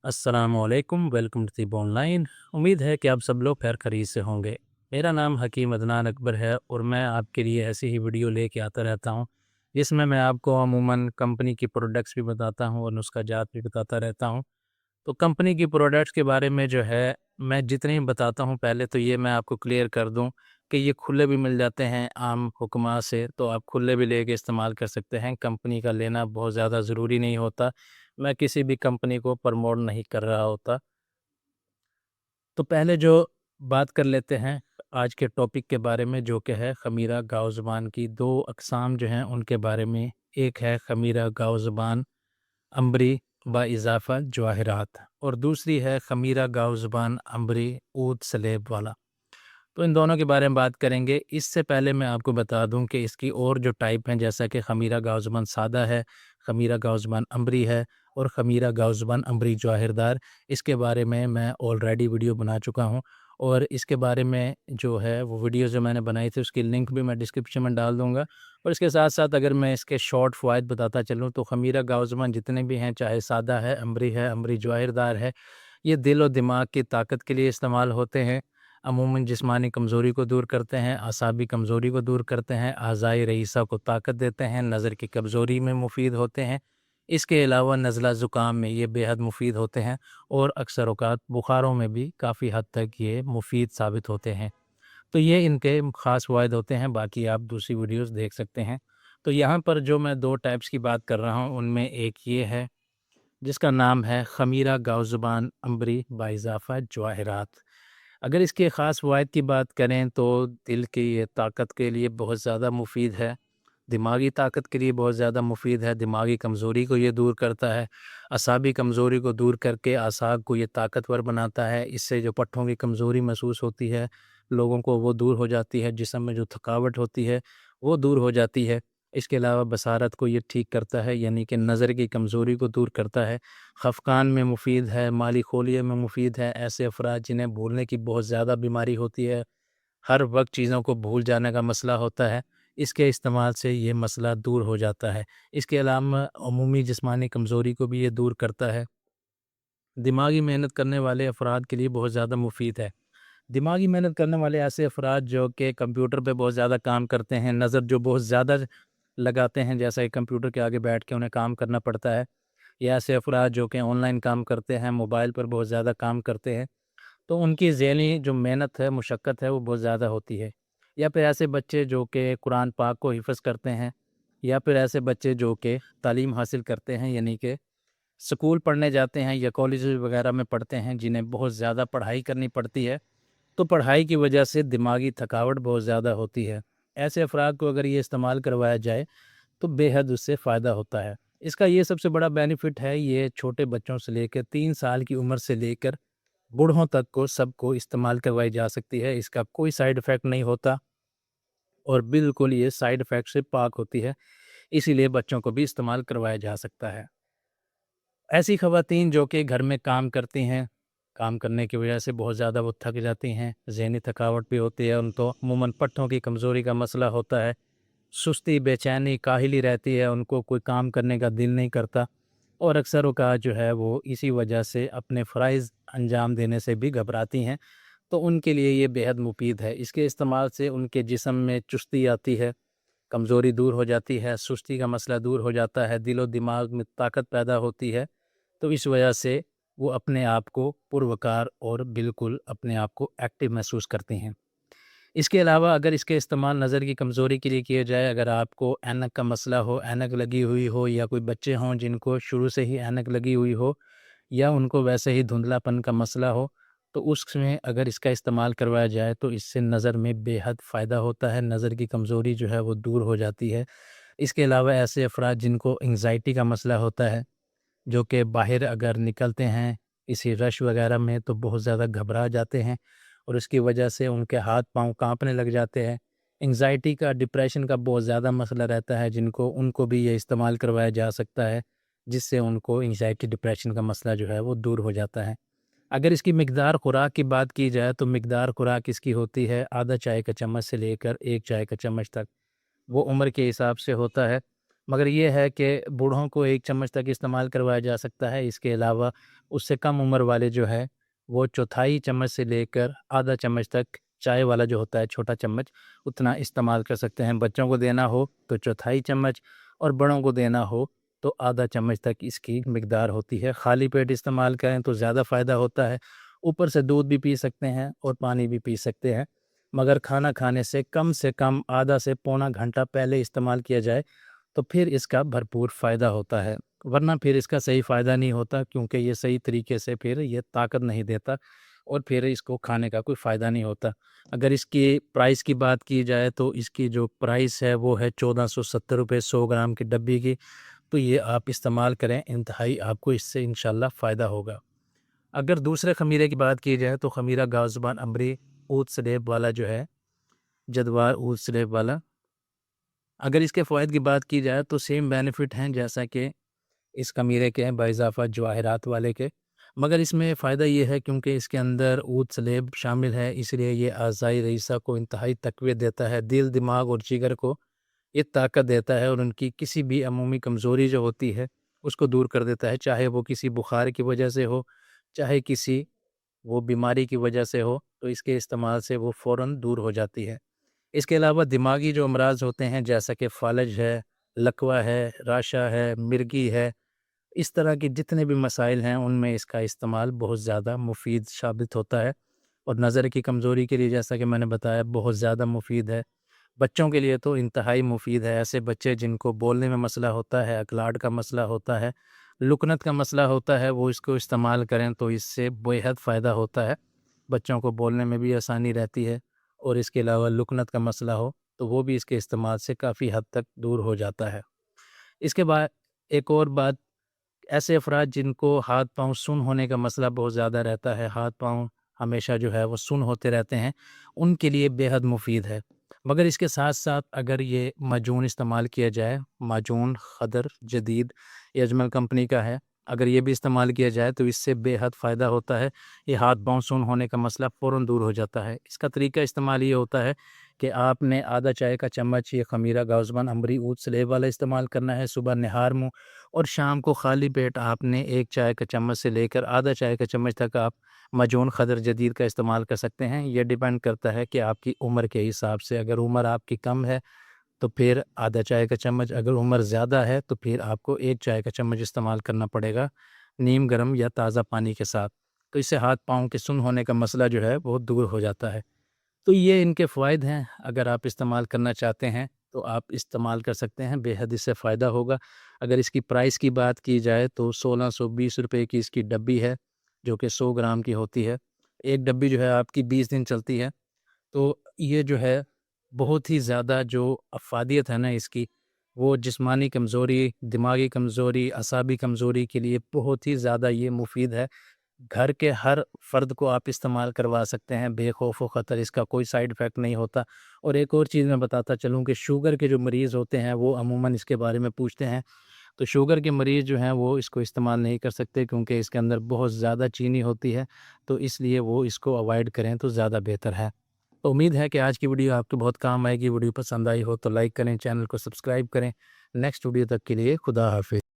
अस्सलामुअलैकुम, welcome to तिब online. उम्मीद है कि आप सब लोग खैर खरीद से होंगे। मेरा नाम हकीम अदनान अकबर है और मैं आपके लिए ऐसी ही वीडियो लेके आता रहता हूँ जिसमें मैं आपको अमूमन कंपनी की प्रोडक्ट्स भी बताता हूँ और नुस्खा जात भी बताता रहता हूँ। तो कंपनी की प्रोडक्ट्स के बारे में जो है मैं जितने भी बताता हूँ, पहले तो ये मैं आपको क्लियर कर दूँ कि ये खुले भी मिल जाते हैं आम हुक्मा से, तो आप खुले भी लेके इस्तेमाल कर सकते हैं। कंपनी का लेना बहुत ज़्यादा ज़रूरी नहीं होता। मैं किसी भी कंपनी को प्रमोट नहीं कर रहा होता। तो पहले जो बात कर लेते हैं आज के टॉपिक के बारे में, जो कि है खमीरा गाव ज़ुबान की दो अक़साम जो हैं उनके बारे में। एक है खमीरा गाव ज़ुबान अम्बरी बाइज़ाफ़ा जवाहिरात और दूसरी है खमीरा गाव ज़ुबान अम्बरी ऊद सलेब वाला। तो इन दोनों के बारे में बात करेंगे। इससे पहले मैं आपको बता दूं कि इसकी और जो टाइप हैं, जैसा कि खमीरा गाव ज़ुबान सादा है, खमीरा गाव ज़ुबान अम्बरी है और खमीरा गाव ज़ुबान अम्बरी जवाहिरदार, इसके बारे में मैं ऑलरेडी वीडियो बना चुका हूं। और इसके बारे में जो है वो वीडियो जो मैंने बनाई थी उसकी लिंक भी मैं डिस्क्रिप्शन में डाल दूंगा। और इसके साथ साथ अगर मैं इसके शॉर्ट फ़वाइद बताता चलूँ तो खमीरा गाव ज़ुबान जितने भी हैं, चाहे सादा है, अम्बरी जवाहिरदार है, ये दिल और दिमाग की ताकत के लिए इस्तेमाल होते हैं। अमूमन जिस्मानी कमज़ोरी को दूर करते हैं, असाबी कमज़ोरी को दूर करते हैं, अज़ाए रईसा को ताकत देते हैं, नज़र की कमज़ोरी में मुफीद होते हैं। इसके अलावा नज़ला ज़ुकाम में ये बेहद मुफीद होते हैं और अक्सर औक़ात बुखारों में भी काफ़ी हद तक ये मुफीद साबित होते हैं। तो ये इनके ख़ास फ़वाइद होते हैं, बाकी आप दूसरी वीडियोज़ देख सकते हैं। तो यहाँ पर जो मैं 2 टाइप्स की बात कर रहा हूँ उनमें एक ये है जिसका नाम है खमीरा गाव ज़ुबान अम्बरी बाइज़ाफ़ा जवाहिरात। अगर इसके ख़ास फ़वाइद की बात करें तो दिल की ये ताकत के लिए बहुत ज़्यादा मुफीद है, दिमागी ताकत के लिए बहुत ज़्यादा मुफीद है, दिमागी कमज़ोरी को ये दूर करता है, असाबी कमज़ोरी को दूर करके असाब को ये ताकतवर बनाता है। इससे जो पट्ठों की कमज़ोरी महसूस होती है लोगों को वो दूर हो जाती है, जिस्म में जो थकावट होती है वो दूर हो जाती है। इसके अलावा बसारत को ये ठीक करता है, यानी कि नज़र की कमज़ोरी को दूर करता है। खफ़कान में मुफीद है, माली खोलिए में मुफीद है। ऐसे अफ़राद जिन्हें भूलने की बहुत ज़्यादा बीमारी होती है, हर वक्त चीज़ों को भूल जाने का मसला होता है, इसके इस्तेमाल से ये मसला दूर हो जाता है। इसके अलावा अमूमी जिस्मानी कमज़ोरी को भी ये दूर करता है। दिमागी मेहनत करने वाले अफ़राद के लिए बहुत ज़्यादा मुफीद है। दिमागी मेहनत करने वाले ऐसे अफ़राद जो कि कंप्यूटर पे बहुत ज़्यादा काम करते हैं, नज़र जो बहुत ज़्यादा लगाते हैं, जैसा कि कंप्यूटर के आगे बैठ के उन्हें काम करना पड़ता है, या ऐसे अफ़राद जो कि ऑनलाइन काम करते हैं, मोबाइल पर बहुत ज़्यादा काम करते हैं, तो उनकी ज़हनी जो मेहनत है, मुशक्क़त है, वो बहुत ज़्यादा होती है। या फिर ऐसे बच्चे जो कि कुरान पाक को हिफ़्ज़ करते हैं, या फिर ऐसे बच्चे जो कि तालीम हासिल करते हैं, यानी कि स्कूल पढ़ने जाते हैं या कॉलेज वग़ैरह में पढ़ते हैं, जिन्हें बहुत ज़्यादा पढ़ाई करनी पड़ती है, तो पढ़ाई की वजह से दिमागी थकावट बहुत ज़्यादा होती है। ऐसे अफ़राद को अगर ये इस्तेमाल करवाया जाए तो बेहद उससे फ़ायदा होता है। इसका ये सबसे बड़ा बेनिफिट है, ये छोटे बच्चों से लेकर 3 साल की उम्र से लेकर बूढ़ों तक को सबको इस्तेमाल करवाई जा सकती है। इसका कोई साइड इफ़ेक्ट नहीं होता और बिल्कुल ये साइड इफ़ेक्ट से पाक होती है, इसीलिए बच्चों को भी इस्तेमाल करवाया जा सकता है। ऐसी ख़वातीन जो कि घर में काम करती हैं, काम करने की वजह से बहुत ज़्यादा वो थक जाती हैं, ज़हनी थकावट भी होती है, उनको अमूमन पट्ठों की कमज़ोरी का मसला होता है, सुस्ती, बेचैनी, काहिली रहती है, उनको कोई काम करने का दिल नहीं करता और अक्सर औक़ात जो है वो इसी वजह से अपने फ़राइज़ अंजाम देने से भी घबराती हैं। तो उनके लिए ये बेहद मुफ़ीद है। इसके इस्तेमाल से उनके जिस्म में चुस्ती आती है, कमज़ोरी दूर हो जाती है, सुस्ती का मसला दूर हो जाता है, दिलो दिमाग में ताकत पैदा होती है। तो इस वजह से वो अपने आप को पुरवकार और बिल्कुल अपने आप को एक्टिव महसूस करती हैं। इसके अलावा अगर इसके इस्तेमाल नज़र की कमज़ोरी के लिए किया जाए, अगर आपको ऐनक का मसला हो, ऐनक लगी हुई हो, या कोई बच्चे हों जिनको शुरू से ही ऐनक लगी हुई हो, या उनको वैसे ही धुंधलापन का मसला हो, तो उसमें अगर इसका इस्तेमाल करवाया जाए तो इससे नज़र में बेहद फ़ायदा होता है, नज़र की कमज़ोरी जो है वो दूर हो जाती है। इसके अलावा ऐसे अफ़राद जिनको एंग्ज़ायटी का मसला होता है, जो कि बाहर अगर निकलते हैं किसी रश वगैरह में तो बहुत ज़्यादा घबरा जाते हैं और उसकी वजह से उनके हाथ पाँव काँपने लग जाते हैं। एंग्ज़ायटी का, डिप्रेशन का बहुत ज़्यादा मसला रहता है जिनको, उनको भी ये इस्तेमाल करवाया जा सकता है, जिससे उनको एंग्ज़ायटी, डिप्रेशन का मसला जो है वो दूर हो जाता है। अगर इसकी मिक़दार ख़ुराक की बात की जाए तो मिक़दार ख़ुराक इसकी होती है आधा चाय का चम्मच से लेकर 1 चाय का चम्मच तक, वो उम्र के हिसाब से होता है। مگر یہ ہے کہ بوڑھوں کو 1 چمچ تک استعمال کروایا جا سکتا ہے۔ اس کے علاوہ اس سے کم عمر والے جو ہے وہ چوتھائی چمچ سے لے کر آدھا چمچ تک چائے والا جو ہوتا ہے چھوٹا چمچ اتنا استعمال کر سکتے ہیں۔ بچوں کو دینا ہو تو چوتھائی چمچ اور بڑوں کو دینا ہو تو آدھا چمچ تک اس کی مقدار ہوتی ہے۔ خالی پیٹ استعمال کریں تو زیادہ فائدہ ہوتا ہے۔ اوپر سے دودھ بھی پی سکتے ہیں اور پانی بھی پی سکتے ہیں، مگر کھانا کھانے سے کم آدھا سے پونا گھنٹہ پہلے استعمال کیا جائے تو پھر اس کا بھرپور فائدہ ہوتا ہے، ورنہ پھر اس کا صحیح فائدہ نہیں ہوتا، کیونکہ یہ صحیح طریقے سے پھر یہ طاقت نہیں دیتا اور پھر اس کو کھانے کا کوئی فائدہ نہیں ہوتا۔ اگر اس کی پرائس کی بات کی جائے تو اس کی جو پرائس ہے وہ ہے 1470 روپے 100 گرام کی ڈبی کی، تو یہ آپ استعمال کریں، انتہائی آپ کو اس سے انشاءاللہ فائدہ ہوگا۔ اگر دوسرے خمیرے کی بات کی جائے تو خمیرہ گاؤ زبان امبری اود سلیب والا جو ہے، جدوار اود سلیب والا، اگر اس کے فوائد کی بات کی جائے تو سیم بینیفٹ ہیں جیسا کہ اس خمیرے کے ہیں باضافہ جواہرات والے کے، مگر اس میں فائدہ یہ ہے کیونکہ اس کے اندر اود سلیب شامل ہے، اس لیے یہ اعضائی رئیسہ کو انتہائی تقویت دیتا ہے، دل، دماغ اور جگر کو یہ طاقت دیتا ہے اور ان کی کسی بھی عمومی کمزوری جو ہوتی ہے اس کو دور کر دیتا ہے، چاہے وہ کسی بخار کی وجہ سے ہو، چاہے کسی وہ بیماری کی وجہ سے ہو، تو اس کے استعمال سے وہ فوراً دور ہو جاتی ہے۔ اس کے علاوہ دماغی جو امراض ہوتے ہیں جیسا کہ فالج ہے، لکوہ ہے، راشا ہے، مرگی ہے، اس طرح کی جتنے بھی مسائل ہیں ان میں اس کا استعمال بہت زیادہ مفید ثابت ہوتا ہے، اور نظر کی کمزوری کے لیے جیسا کہ میں نے بتایا بہت زیادہ مفید ہے۔ بچوں کے لیے تو انتہائی مفید ہے، ایسے بچے جن کو بولنے میں مسئلہ ہوتا ہے، اکلاٹ کا مسئلہ ہوتا ہے، لکنت کا مسئلہ ہوتا ہے، وہ اس کو استعمال کریں تو اس سے بے حد فائدہ ہوتا ہے، بچوں کو بولنے میں بھی آسانی رہتی ہے، اور اس کے علاوہ لکنت کا مسئلہ ہو تو وہ بھی اس کے استعمال سے کافی حد تک دور ہو جاتا ہے۔ اس کے بعد ایک اور بات، ایسے افراد جن کو ہاتھ پاؤں سن ہونے کا مسئلہ بہت زیادہ رہتا ہے، ہاتھ پاؤں ہمیشہ جو ہے وہ سن ہوتے رہتے ہیں، ان کے لیے بے حد مفید ہے، مگر اس کے ساتھ ساتھ اگر یہ معجون استعمال کیا جائے، معجون خضر جدید یہ اجمل کمپنی کا ہے، اگر یہ بھی استعمال کیا جائے تو اس سے بے حد فائدہ ہوتا ہے، یہ ہاتھ پاؤں سن ہونے کا مسئلہ فوراً دور ہو جاتا ہے۔ اس کا طریقہ استعمال یہ ہوتا ہے کہ آپ نے آدھا چائے کا چمچ یہ خمیرہ گاؤ زبان امبری اود سلیب والا استعمال کرنا ہے صبح نہار منہ، اور شام کو خالی پیٹ آپ نے 1 چائے کا چمچ سے لے کر آدھا چائے کا چمچ تک آپ معجون خضر جدید کا استعمال کر سکتے ہیں۔ یہ ڈیپینڈ کرتا ہے کہ آپ کی عمر کے حساب سے، اگر عمر آپ کی کم ہے تو پھر آدھا چائے کا چمچ، اگر عمر زیادہ ہے تو پھر آپ کو 1 چائے کا چمچ استعمال کرنا پڑے گا نیم گرم یا تازہ پانی کے ساتھ، تو اس سے ہاتھ پاؤں کے سن ہونے کا مسئلہ جو ہے وہ دور ہو جاتا ہے۔ تو یہ ان کے فوائد ہیں، اگر آپ استعمال کرنا چاہتے ہیں تو آپ استعمال کر سکتے ہیں، بے حد اس سے فائدہ ہوگا۔ اگر اس کی پرائس کی بات کی جائے تو 1620 روپے کی اس کی ڈبی ہے جو کہ 100 گرام کی ہوتی ہے، ایک ڈبی جو ہے آپ کی 20 دن چلتی ہے، تو یہ جو ہے بہت ہی زیادہ جو افادیت ہے نا اس کی، وہ جسمانی کمزوری، دماغی کمزوری، اعصابی کمزوری کے لیے بہت ہی زیادہ یہ مفید ہے۔ گھر کے ہر فرد کو آپ استعمال کروا سکتے ہیں بے خوف و خطر، اس کا کوئی سائیڈ افیکٹ نہیں ہوتا۔ اور ایک اور چیز میں بتاتا چلوں کہ شوگر کے جو مریض ہوتے ہیں وہ عموماً اس کے بارے میں پوچھتے ہیں، تو شوگر کے مریض جو ہیں وہ اس کو استعمال نہیں کر سکتے کیونکہ اس کے اندر بہت زیادہ چینی ہوتی ہے، تو اس لیے وہ اس کو اوائڈ کریں تو زیادہ بہتر ہے۔ تو امید ہے کہ آج کی ویڈیو آپ کو بہت کام آئے گی، ویڈیو پسند آئی ہو تو لائک کریں، چینل کو سبسکرائب کریں۔ نیکسٹ ویڈیو تک کے لیے خدا حافظ۔